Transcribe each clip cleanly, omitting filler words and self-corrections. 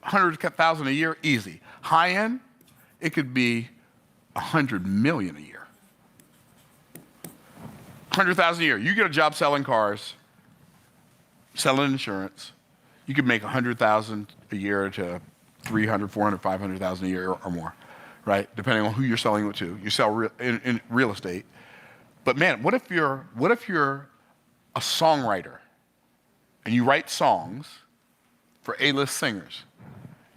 100,000 a year, easy. High end, it could be 100 million a year. 100,000 a year. You get a job selling cars, selling insurance, you could make 100,000 a year to 300, 400, 500,000 a year or more, right? Depending on who you're selling it to. You sell in real estate. But man, what if you're a songwriter and you write songs for A-list singers?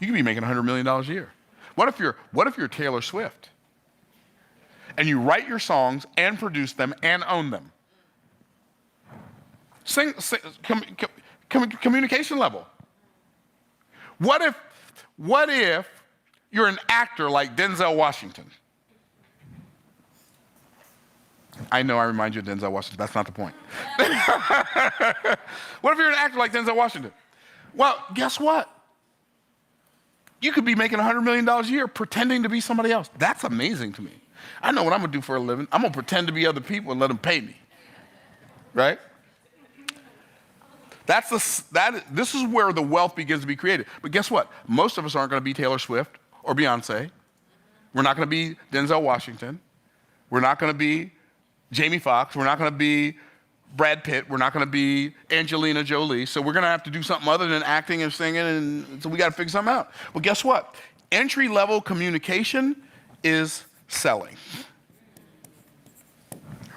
You could be making $100 million a year. What if you're Taylor Swift and you write your songs and produce them and own them? Communication level. What if you're an actor like Denzel Washington? I know I remind you of Denzel Washington. That's not the point. What if you're an actor like Denzel Washington? Well, guess what? You could be making $100 million a year pretending to be somebody else. That's amazing to me. I know what I'm going to do for a living. I'm going to pretend to be other people and let them pay me. Right? This is where the wealth begins to be created. But guess what? Most of us aren't going to be Taylor Swift or Beyonce. We're not going to be Denzel Washington. We're not going to be Jamie Foxx. We're not going to be Brad Pitt. We're not going to be Angelina Jolie. So we're going to have to do something other than acting and singing, and so we got to figure something out. Well, guess what? Entry-level communication is selling.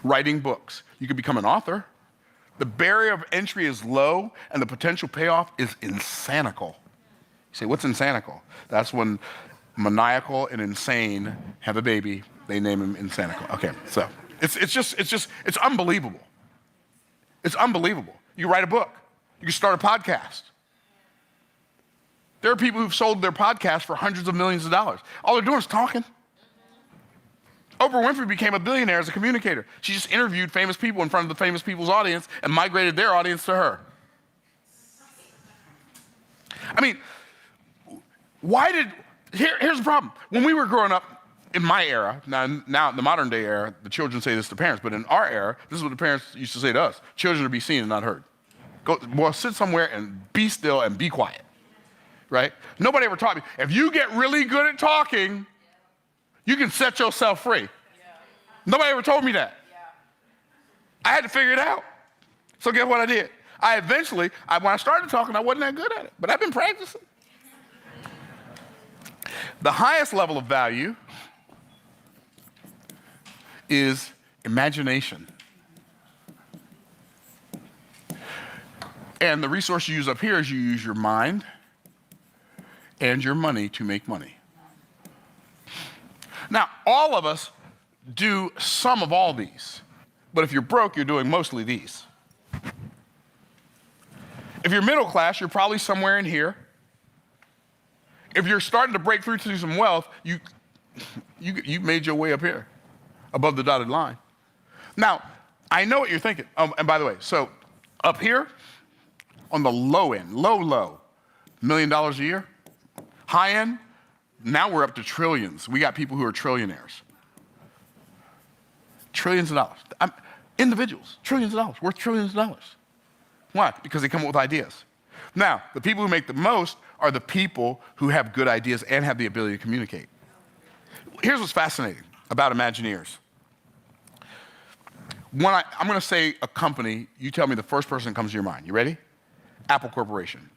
Writing books. You could become an author. The barrier of entry is low, and the potential payoff is insanical. You say, what's insanical? That's when maniacal and insane have a baby. They name him insanical. Okay, so it's unbelievable. It's unbelievable. You write a book. You can start a podcast. There are people who've sold their podcast for hundreds of millions of dollars. All they're doing is talking. Oprah Winfrey became a billionaire as a communicator. She just interviewed famous people in front of the famous people's audience and migrated their audience to her. I mean, here's the problem. When we were growing up, in my era, now in the modern day era, the children say this to parents, but in our era, this is what the parents used to say to us. Children are to be seen and not heard. Well, sit somewhere and be still and be quiet, right? Nobody ever taught me, if you get really good at talking, you can set yourself free. Nobody ever told me that. I had to figure it out. So guess what I did? When I started talking, I wasn't that good at it, but I've been practicing. The highest level of value is imagination. And the resource you use up here is you use your mind and your money to make money. Now, all of us do some of all these, but if you're broke, you're doing mostly these. If you're middle class, you're probably somewhere in here. If you're starting to break through to some wealth, you made your way up here, above the dotted line. Now, I know what you're thinking. And by the way, so up here, on the low end, low, $1 million a year. High end, now we're up to trillions. We got people who are trillionaires. Trillions of dollars. Individuals, trillions of dollars, worth trillions of dollars. Why? Because they come up with ideas. Now, the people who make the most are the people who have good ideas and have the ability to communicate. Here's what's fascinating about Imagineers. I'm going to say a company, you tell me the first person that comes to your mind. You ready? Apple Corporation.